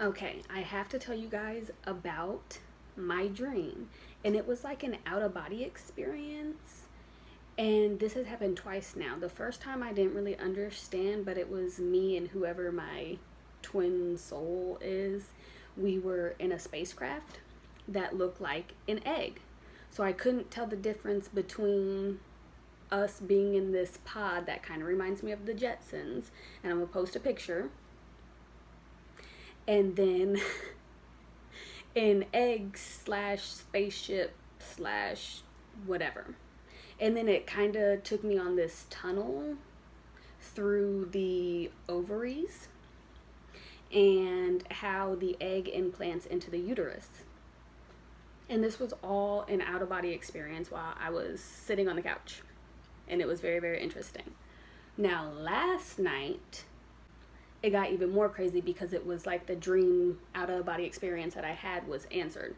Okay, I have to tell you guys about my dream. And it was like an out of body experience. And this has happened twice now. The first time I didn't really understand, but it was me and whoever my twin soul is. We were in a spacecraft that looked like an egg. So I couldn't tell the difference between us being in this pod that kind of reminds me of the Jetsons. And I'm going to post a picture. And then an egg slash spaceship slash whatever. And then it kind of took me on this tunnel through the ovaries and how the egg implants into the uterus. And this was all an out of body experience while I was sitting on the couch. And it was very, very interesting. Now, last night, it got even more crazy because it was like the dream out of body experience that I had was answered.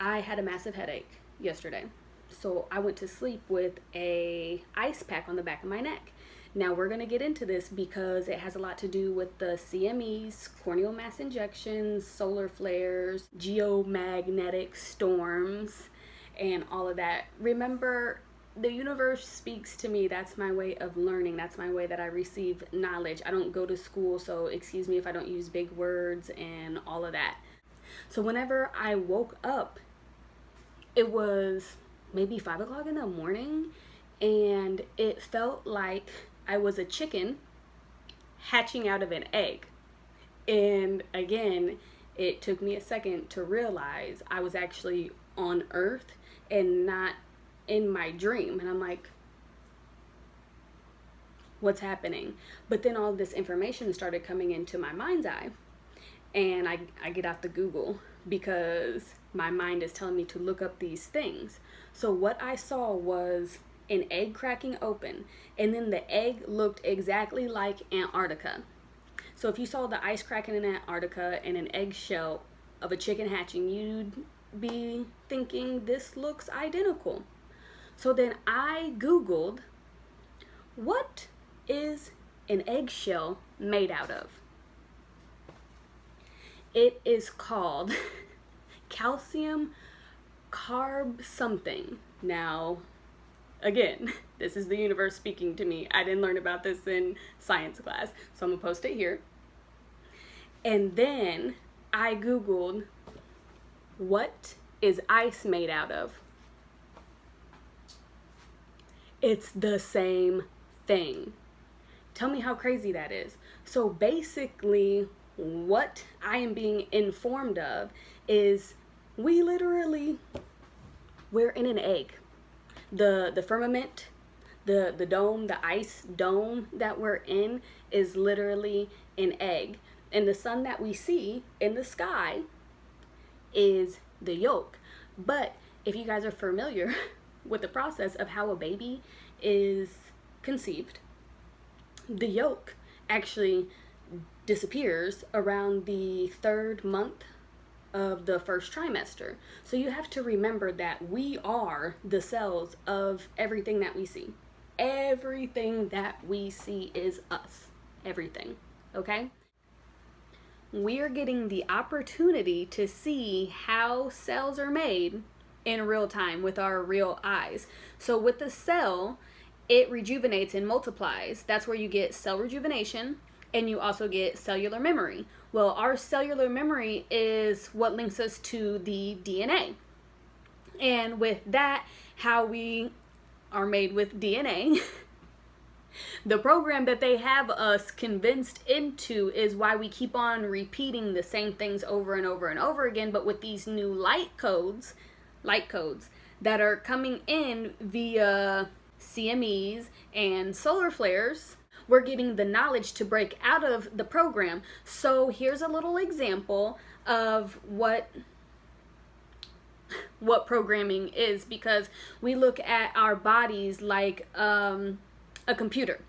I had a massive headache yesterday. So I went to sleep with a ice pack on the back of my neck. Now we're going to get into this because it has a lot to do with the CMEs, corneal mass injections, solar flares, geomagnetic storms, and all of that. Remember, the universe speaks to me. That's my way of learning. That's my way that I receive knowledge. I don't go to school, so excuse me if I don't use big words and all of that. So whenever I woke up, it was maybe 5 o'clock in the morning, and it felt like I was a chicken hatching out of an egg. And again, it took me a second to realize I was actually on Earth and not in my dream. And I'm like, what's happening? But then all this information started coming into my mind's eye. And I get out the Google because my mind is telling me to look up these things. So what I saw was an egg cracking open, and then the egg looked exactly like Antarctica. So if you saw the ice cracking in Antarctica and an eggshell of a chicken hatching, you'd be thinking this looks identical. So then I Googled, what is an eggshell made out of? It is called calcium carb something. Now, again, this is the universe speaking to me. I didn't learn about this in science class, so I'm gonna post it here. And then I Googled, what is ice made out of? It's the same thing. Tell me how crazy that is. So basically, what I am being informed of is we're in an egg. The firmament, the dome, the ice dome that we're in is literally an egg. And the sun that we see in the sky is the yolk. But if you guys are familiar with the process of how a baby is conceived, the yolk actually disappears around the 3rd month of the first trimester. So you have to remember that we are the cells of everything that we see. Everything that we see is us. Everything. Okay? We are getting the opportunity to see how cells are made in real time with our real eyes. So with the cell, it rejuvenates and multiplies. That's where you get cell rejuvenation, and you also get cellular memory. Well, our cellular memory is what links us to the DNA. And with that, how we are made with DNA, the program that they have us convinced into is why we keep on repeating the same things over and over and over again, but with these new light codes that are coming in via CMEs and solar flares, we're getting the knowledge to break out of the program. So here's a little example of what programming is, because we look at our bodies like a computer.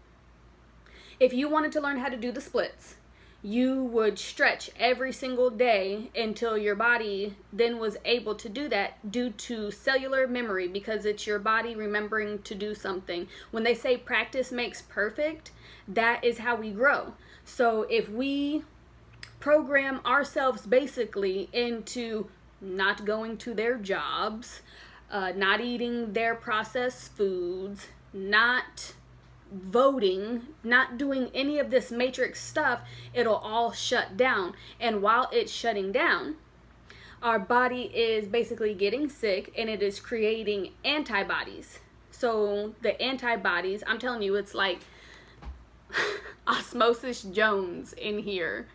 If you wanted to learn how to do the splits, you would stretch every single day until your body then was able to do that due to cellular memory, because it's your body remembering to do something. When they say practice makes perfect, that is how we grow. So if we program ourselves basically into not going to their jobs, not eating their processed foods, not voting, not doing any of this matrix stuff, it'll all shut down. And while it's shutting down, our body is basically getting sick and it is creating antibodies. So the antibodies, I'm telling you, it's like Osmosis Jones in here.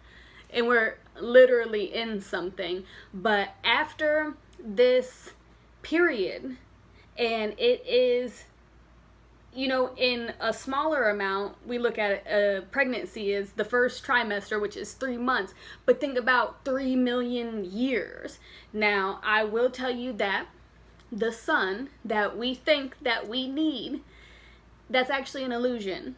And we're literally in something. But after this period, and it is, you know, in a smaller amount, we look at pregnancy as the first trimester, which is 3 months. But think about 3 million years. Now, I will tell you that the sun that we think that we need, that's actually an illusion.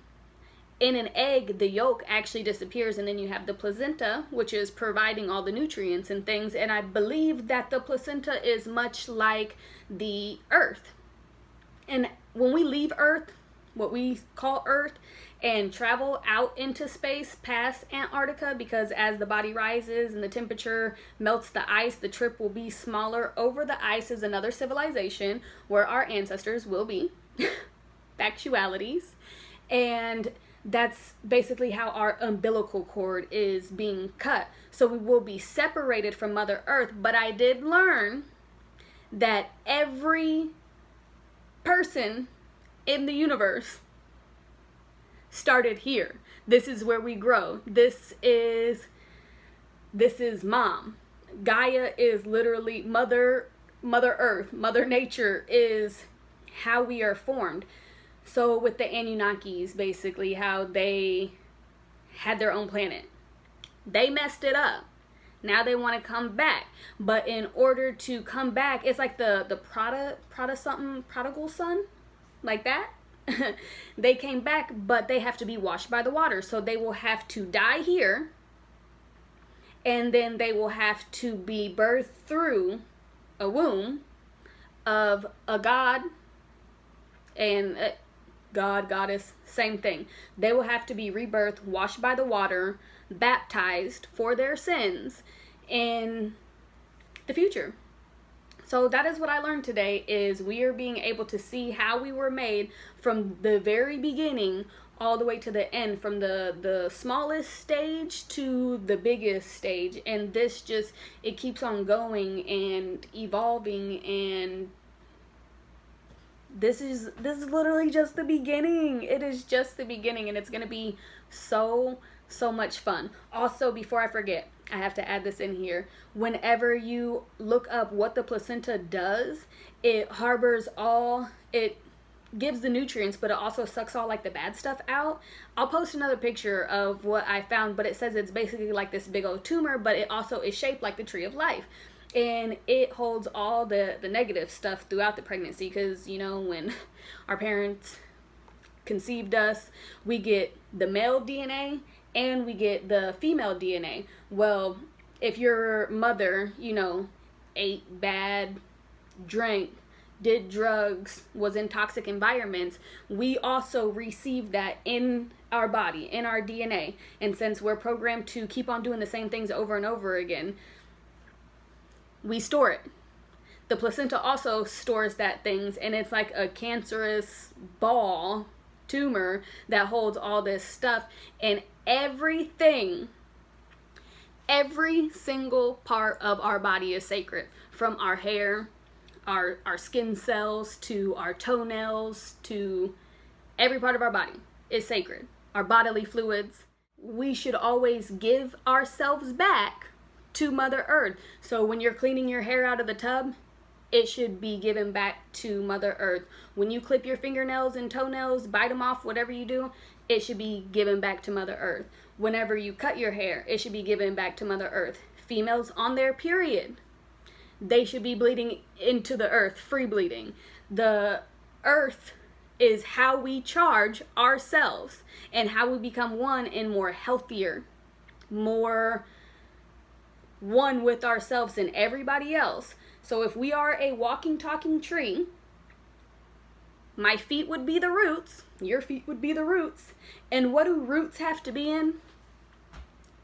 In an egg, the yolk actually disappears, and then you have the placenta, which is providing all the nutrients and things. And I believe that the placenta is much like the earth. And when we leave Earth, what we call Earth, and travel out into space past Antarctica, because as the body rises and the temperature melts the ice, the trip will be smaller. Over the ice is another civilization where our ancestors will be. Factualities. And that's basically how our umbilical cord is being cut. So we will be separated from Mother Earth. But I did learn that every person in the universe started here. This is where we grow. This is mom. Gaia is literally Mother Earth. Mother Nature is how we are formed. So with the Anunnakis, basically how they had their own planet. They messed it up. Now they want to come back. But in order to come back, it's like the prodigal son, like that. They came back, but they have to be washed by the water. So they will have to die here. And then they will have to be birthed through a womb of a god and God, goddess, same thing. They will have to be rebirthed, washed by the water, baptized for their sins in the future. So that is what I learned today, is we are being able to see how we were made from the very beginning all the way to the end, from the smallest stage to the biggest stage. And this just, it keeps on going and evolving, and this is literally just the beginning. It is just the beginning, and it's going to be so much fun. Also, before I forget, I have to add this in here. Whenever you look up what the placenta does, it harbors all, it gives the nutrients, but it also sucks all like the bad stuff out. I'll post another picture of what I found, but it says it's basically like this big old tumor, but it also is shaped like the tree of life. And it holds all the negative stuff throughout the pregnancy, because, you know, when our parents conceived us, we get the male DNA and we get the female DNA. Well, if your mother, you know, ate bad, drank, did drugs, was in toxic environments, we also receive that in our body, in our DNA. And since we're programmed to keep on doing the same things over and over again, we store it. The placenta also stores that things, and it's like a cancerous ball, tumor, that holds all this stuff. And everything, every single part of our body is sacred. From our hair, our skin cells, to our toenails, to every part of our body is sacred. Our bodily fluids. We should always give ourselves back to Mother Earth. So when you're cleaning your hair out of the tub, it should be given back to Mother Earth. When you clip your fingernails and toenails, bite them off, whatever you do, it should be given back to Mother Earth. Whenever you cut your hair, it should be given back to Mother Earth. Females on their period, they should be bleeding into the earth, free bleeding. The earth is how we charge ourselves and how we become one and more healthier, more one with ourselves and everybody else. So if we are a walking, talking tree, my feet would be the roots, your feet would be the roots. And what do roots have to be in?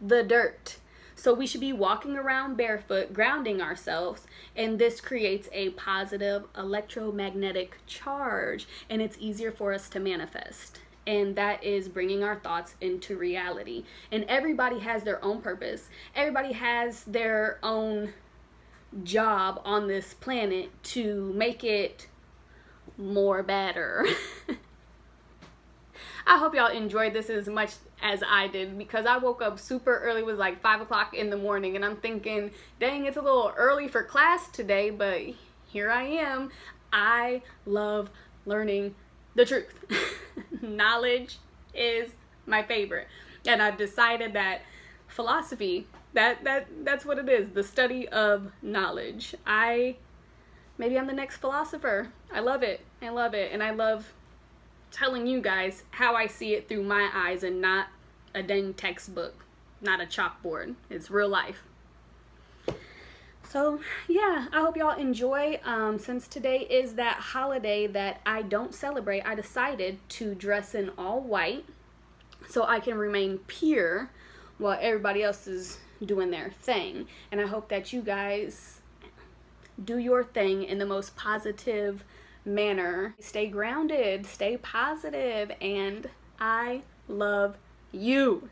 The dirt. So we should be walking around barefoot, grounding ourselves, and this creates a positive electromagnetic charge, and it's easier for us to manifest. And that is bringing our thoughts into reality. And everybody has their own purpose. Everybody has their own job on this planet to make it more better. I hope y'all enjoyed this as much as I did, because I woke up super early. It was like 5 o'clock in the morning, and I'm thinking, dang, it's a little early for class today, but here I am. I love learning the truth. Knowledge is my favorite. And I've decided that philosophy, that's what it is, the study of knowledge. Maybe I'm the next philosopher. I love it. I love it. And I love telling you guys how I see it through my eyes, and not a dang textbook, not a chalkboard. It's real life. So yeah, I hope y'all enjoy. Since today is that holiday that I don't celebrate, I decided to dress in all white so I can remain pure while everybody else is doing their thing. And I hope that you guys do your thing in the most positive manner. Stay grounded, stay positive, and I love you.